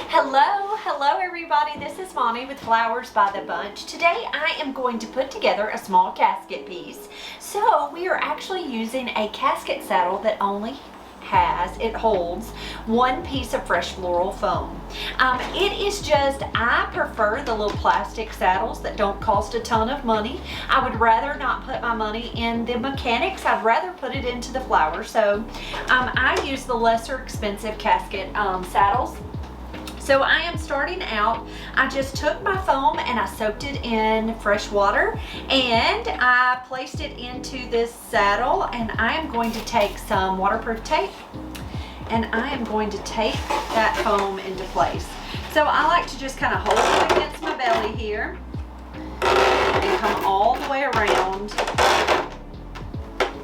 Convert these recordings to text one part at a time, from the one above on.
Hello everybody, this is Monty with Flowers by the Bunch. Today I am going to put together a small casket piece. So we are actually using a casket saddle that it holds one piece of fresh floral foam. I prefer the little plastic saddles that don't cost a ton of money. I would rather not put my money in the mechanics. I'd rather put it into the flowers. So I use the lesser expensive casket saddles. So I am starting out, I just took my foam and I soaked it in fresh water and I placed it into this saddle, and I am going to take some waterproof tape and I am going to tape that foam into place. So I like to just kind of hold it against my belly here and come all the way around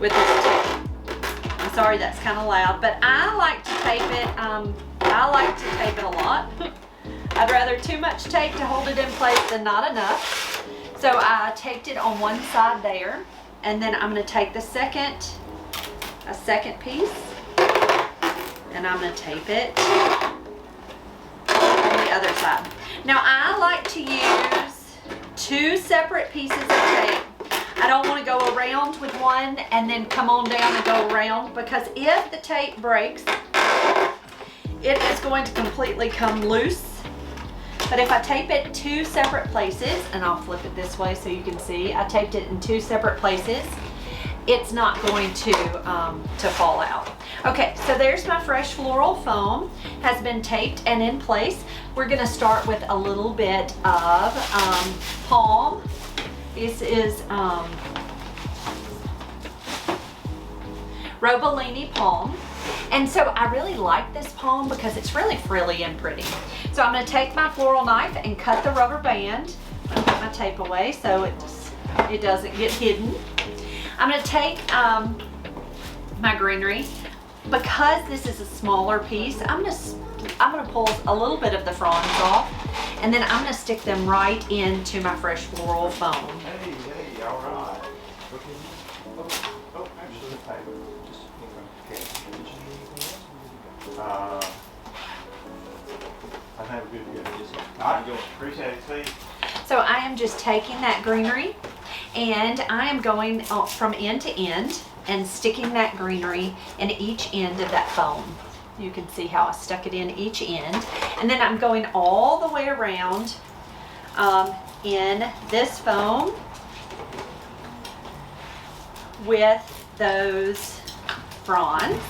with this tape. I'm sorry that's kind of loud, but I like to tape it. I like to tape it a lot. I'd rather too much tape to hold it in place than not enough. So I taped it on one side there, and then I'm going to take a second piece, and I'm going to tape it on the other side. Now I like to use two separate pieces of tape. I don't want to go around with one and then come on down and go around, because if the tape breaks, it is going to completely come loose. But if I tape it two separate places, and I'll flip it this way so you can see, I taped it in two separate places, it's not going to fall out. Okay, so there's my fresh floral foam, has been taped and in place. We're going to start with a little bit of palm. This is Robellini palm. And so I really like this palm because it's really frilly and pretty. So I'm going to take my floral knife and cut the rubber band. I'm going to put my tape away so it doesn't get hidden. I'm going to take my greenery. Because this is a smaller piece, I'm going to pull a little bit of the fronds off, and then I'm going to stick them right into my fresh floral foam. Hey, all right. Oh, actually, the paper. I think we're good to go. All right, appreciate it, Steve. So I am just taking that greenery and I am going from end to end and sticking that greenery in each end of that foam. You can see how I stuck it in each end. And then I'm going all the way around in this foam with those fronds.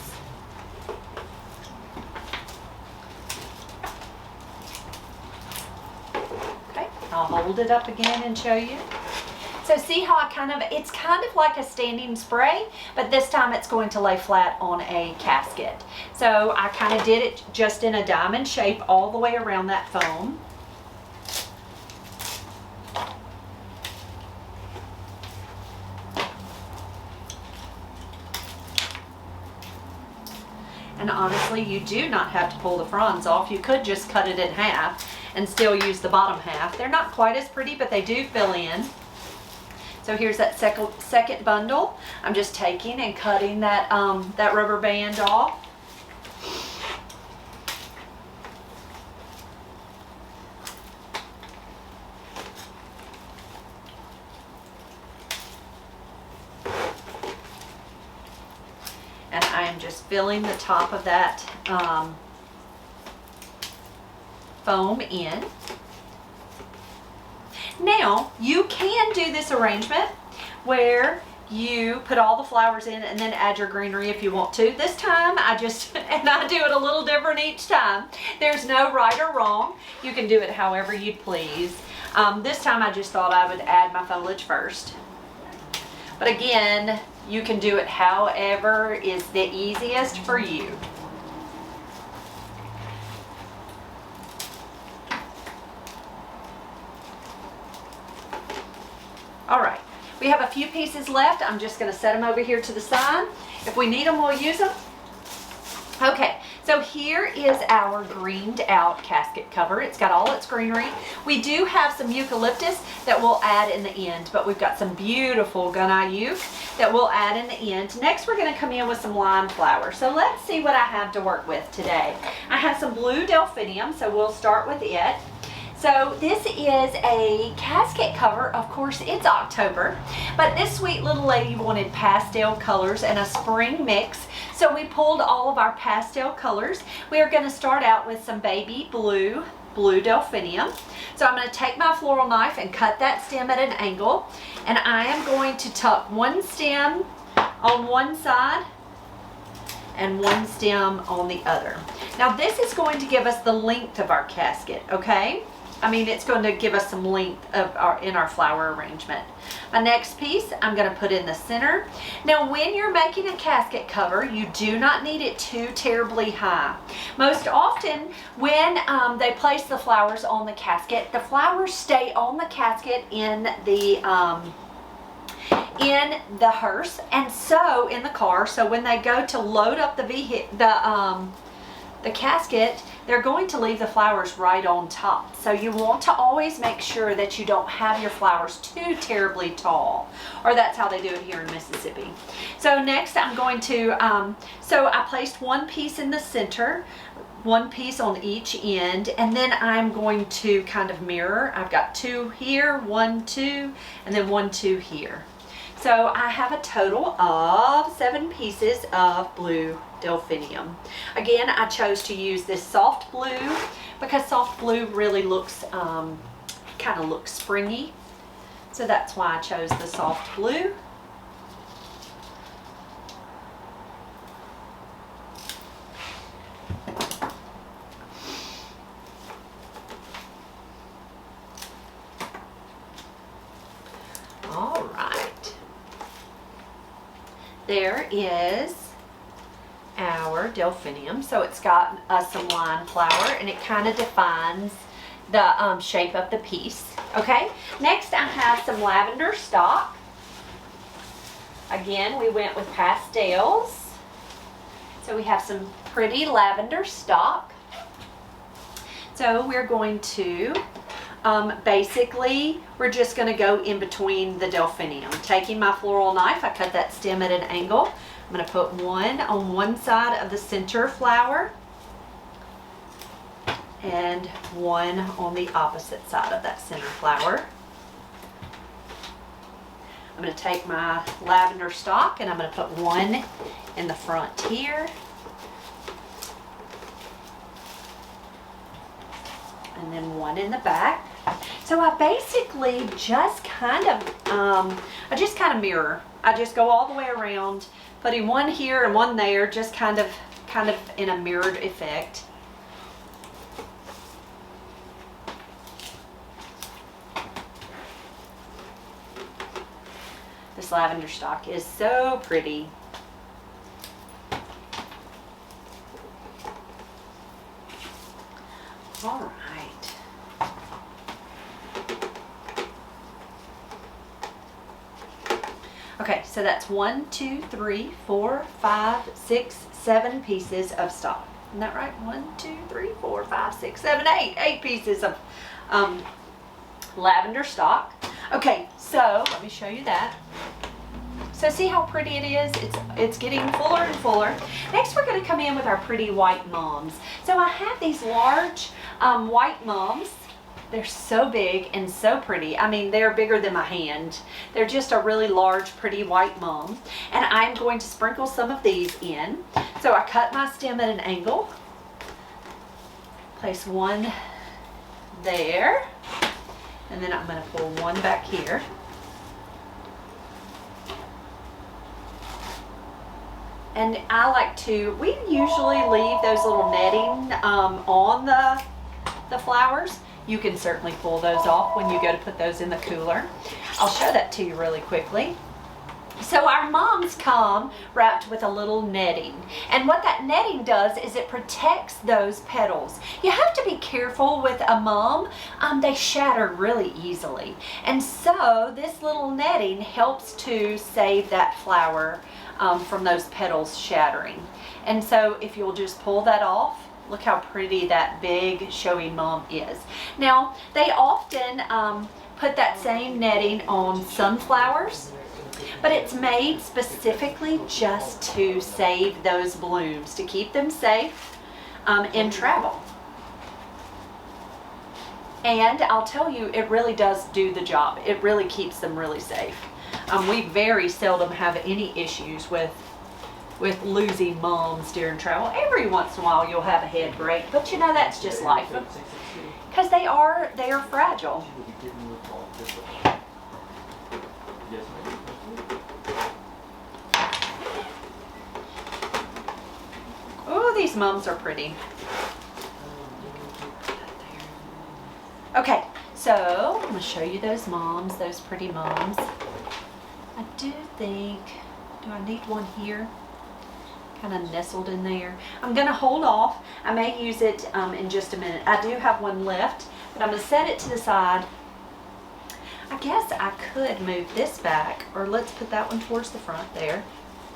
I'll hold it up again and show you. So see how it's kind of like a standing spray, but this time it's going to lay flat on a casket. So I kind of did it just in a diamond shape all the way around that foam. And honestly, you do not have to pull the fronds off. You could just cut it in half and still use the bottom half. They're not quite as pretty, but they do fill in. So here's that second bundle. I'm just taking and cutting that rubber band off. And I am just filling the top of that foam in. Now you can do this arrangement where you put all the flowers in and then add your greenery if you want to. This time I do it a little different each time. There's no right or wrong. You can do it however you please. This time I just thought I would add my foliage first. But again, you can do it however is the easiest for you. All right, we have a few pieces left. I'm just going to set them over here to the side. If we need them, we'll use them. Okay, so here is our greened out casket cover. It's got all its greenery. We do have some eucalyptus that we'll add in the end, but we've got some beautiful gunite that we'll add in the end. Next, we're going to come in with some lime flower. So let's see what I have to work with today. I have some blue delphinium, so we'll start with it. So this is a casket cover. Of course, it's October, but this sweet little lady wanted pastel colors and a spring mix. So we pulled all of our pastel colors. We are going to start out with some baby blue delphinium. So I'm going to take my floral knife and cut that stem at an angle, and I am going to tuck one stem on one side and one stem on the other. Now this is going to give us the length of our casket, okay? I mean, it's going to give us some length in our flower arrangement. My next piece, I'm going to put in the center. Now, when you're making a casket cover, you do not need it too terribly high. Most often, when they place the flowers on the casket, the flowers stay on the casket in the hearse, and so in the car. So when they go to load up the casket, they're going to leave the flowers right on top. So you want to always make sure that you don't have your flowers too terribly tall, or that's how they do it here in Mississippi. So next I'm going to, so I placed one piece in the center, one piece on each end, and then I'm going to kind of mirror. I've got two here, 1, 2, and then 1, 2 here. So I have a total of 7 pieces of blue delphinium. Again, I chose to use this soft blue because soft blue really looks, kind of looks springy. So that's why I chose the soft blue. All right. There is our delphinium. So it's got some lime flower, and it kind of defines the shape of the piece. Okay, next I have some lavender stock. Again, we went with pastels. So we have some pretty lavender stock. So we're going to basically, we're just going to go in between the delphinium. Taking my floral knife, I cut that stem at an angle. I'm going to put one on one side of the center flower and one on the opposite side of that center flower. I'm going to take my lavender stock and I'm going to put one in the front here. And then one in the back. So I basically just kind of, mirror. I just go all the way around, putting one here and one there, just kind of in a mirrored effect. This lavender stock is so pretty. All right. Okay, so that's 1, 2, 3, 4, 5, 6, 7 pieces of stock. Isn't that right? 1, 2, 3, 4, 5, 6, 7, 8. 8 pieces of lavender stock. Okay, so let me show you that. So see how pretty it is? It's getting fuller and fuller. Next we're going to come in with our pretty white mums. So I have these large white mums. They're so big and so pretty. I mean, they're bigger than my hand. They're just a really large, pretty white mum. And I'm going to sprinkle some of these in. So I cut my stem at an angle. Place one there. And then I'm going to pull one back here. And I like to, we usually leave those little netting on the flowers. You can certainly pull those off when you go to put those in the cooler. I'll show that to you really quickly. So our mums come wrapped with a little netting. And what that netting does is it protects those petals. You have to be careful with a mum. They shatter really easily. And so this little netting helps to save that flower from those petals shattering. And so if you'll just pull that off, look how pretty that big showy mum is. Now, they often put that same netting on sunflowers. But it's made specifically just to save those blooms, to keep them safe in travel. And I'll tell you, it really does do the job. It really keeps them really safe. We very seldom have any issues with losing moms during travel. Every once in a while you'll have a head break, but you know, that's just life. Because they are fragile. Oh, these mums are pretty. Okay, so I'm going to show you those moms, those pretty moms. I do think, do I need one here? Kind of nestled in there. I'm going to hold off. I may use it in just a minute. I do have one left, but I'm going to set it to the side. I guess I could move this back, or let's put that one towards the front there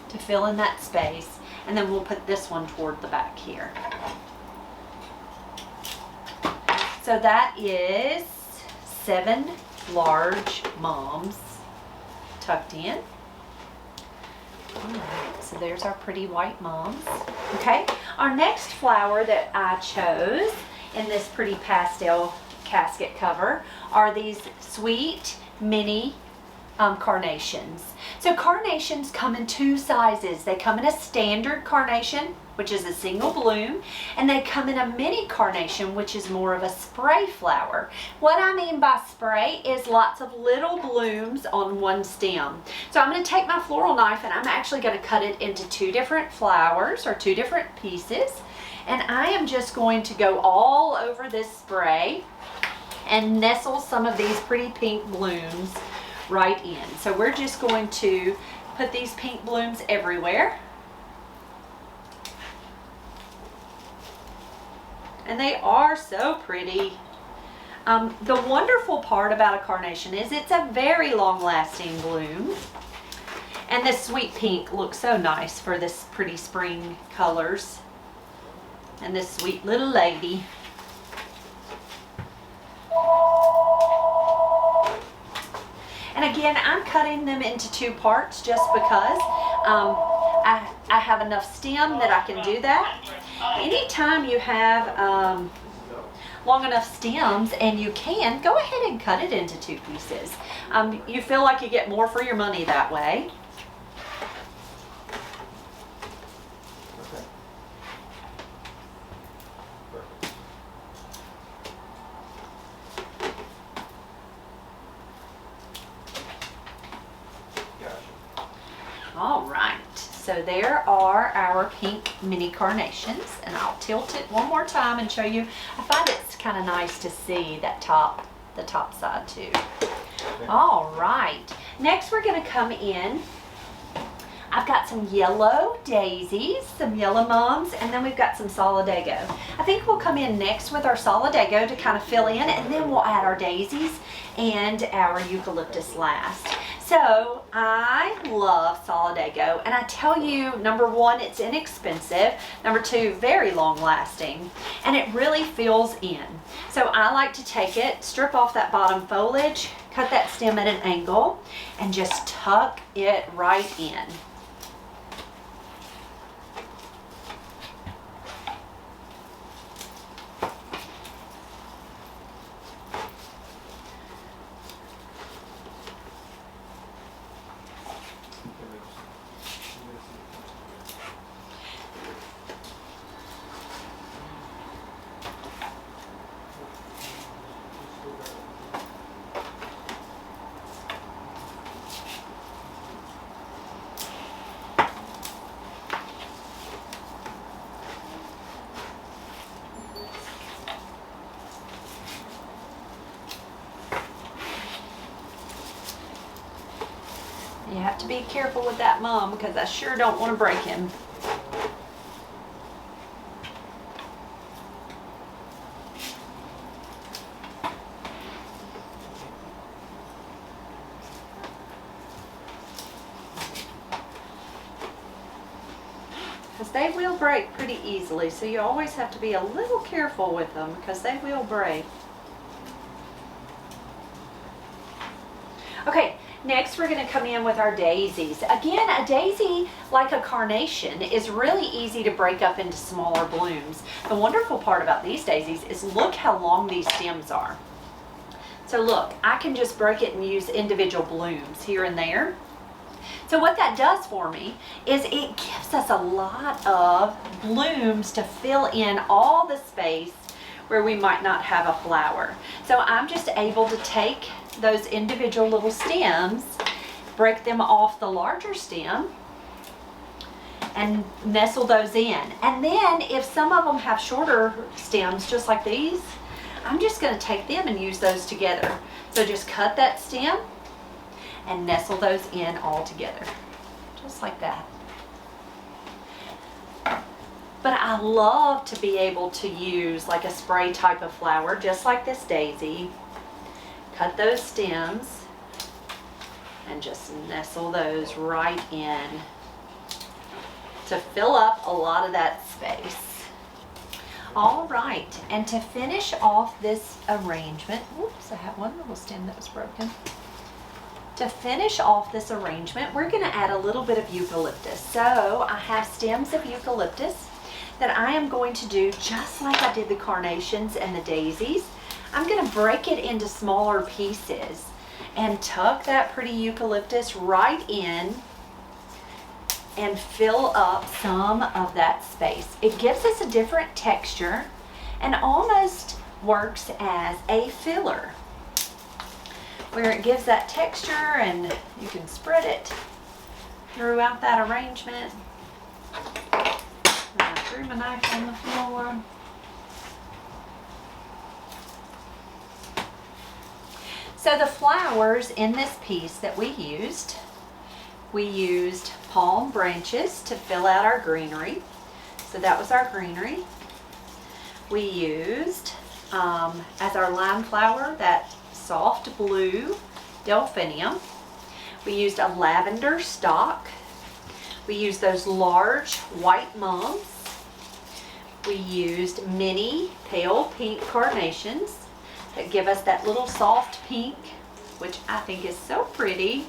to fill in that space, and then we'll put this one toward the back here. So that is 7 large moms tucked in. All right, so there's our pretty white moms. Okay, our next flower that I chose in this pretty pastel casket cover are these sweet mini carnations. So carnations come in 2 sizes. They come in a standard carnation, which is a single bloom, and they come in a mini carnation, which is more of a spray flower. What I mean by spray is lots of little blooms on one stem. So I'm going to take my floral knife and I'm actually going to cut it into 2 different flowers, or 2 different pieces, and I am just going to go all over this spray and nestle some of these pretty pink blooms right in. So we're just going to put these pink blooms everywhere. And they are so pretty. The wonderful part about a carnation is it's a very long-lasting bloom. And this sweet pink looks so nice for this pretty spring colors. And this sweet little lady. And again, I'm cutting them into 2 parts just because I have enough stem that I can do that. Anytime you have long enough stems and you can, go ahead and cut it into 2 pieces. You feel like you get more for your money that way. All right, so there are our pink mini carnations, and I'll tilt it one more time and show you. I find it's kind of nice to see that the top side too. All right, next we're going to come in. I've got some yellow daisies, some yellow mums, and then we've got some solidago. I think we'll come in next with our solidago to kind of fill in, and then we'll add our daisies and our eucalyptus last. So I love solidago, and I tell you, number 1, it's inexpensive. Number 2, very long lasting, and it really fills in. So I like to take it, strip off that bottom foliage, cut that stem at an angle, and just tuck it right in. You have to be careful with that mum because I sure don't want to break him. Because they will break pretty easily, so you always have to be a little careful with them because they will break. Okay, Next, we're going to come in with our daisies. Again, a daisy, like a carnation, is really easy to break up into smaller blooms. The wonderful part about these daisies is look how long these stems are. So look, I can just break it and use individual blooms here and there. So what that does for me is it gives us a lot of blooms to fill in all the space where we might not have a flower. So I'm just able to take those individual little stems, break them off the larger stem, and nestle those in. And then if some of them have shorter stems, just like these, I'm just going to take them and use those together. So just cut that stem and nestle those in all together, just like that. But I love to be able to use like a spray type of flower, just like this daisy. Cut those stems and just nestle those right in to fill up a lot of that space. All right, and to finish off this arrangement, whoops, I had one little stem that was broken. To finish off this arrangement, we're going to add a little bit of eucalyptus. So I have stems of eucalyptus that I am going to do just like I did the carnations and the daisies. I'm going to break it into smaller pieces and tuck that pretty eucalyptus right in and fill up some of that space. It gives us a different texture and almost works as a filler, where it gives that texture and you can spread it throughout that arrangement. I threw my knife on the floor. So the flowers in this piece that we used palm branches to fill out our greenery. So that was our greenery. We used, as our lime flower, that soft blue delphinium. We used a lavender stalk. We used those large white mums. We used mini pale pink carnations that give us that little soft pink, which I think is so pretty.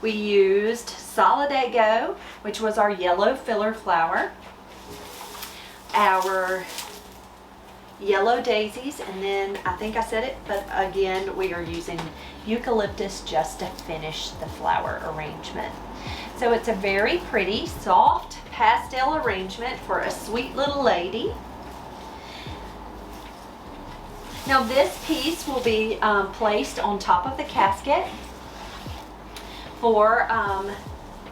We used solidago, which was our yellow filler flower, our yellow daisies, and then I think I said it, but again, we are using eucalyptus just to finish the flower arrangement. So it's a very pretty, soft pastel arrangement for a sweet little lady. Now this piece will be placed on top of the casket for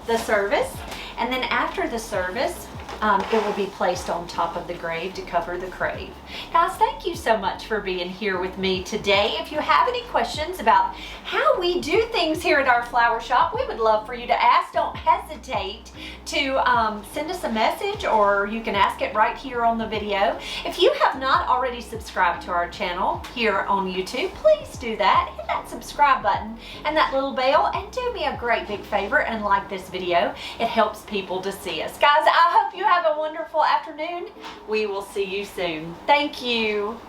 the service, and then after the service it will be placed on top of the grave to cover the grave. Guys, thank you so much for being here with me today. If you have any questions about how we do things here at our flower shop, we would love for you to ask. Don't hesitate to send us a message, or you can ask it right here on the video. If you have not already subscribed to our channel here on YouTube, please do that. Hit that subscribe button and that little bell, and do me a great big favor and like this video. It helps people to see us. Guys, I hope you have a wonderful afternoon. We will see you soon. Thank you.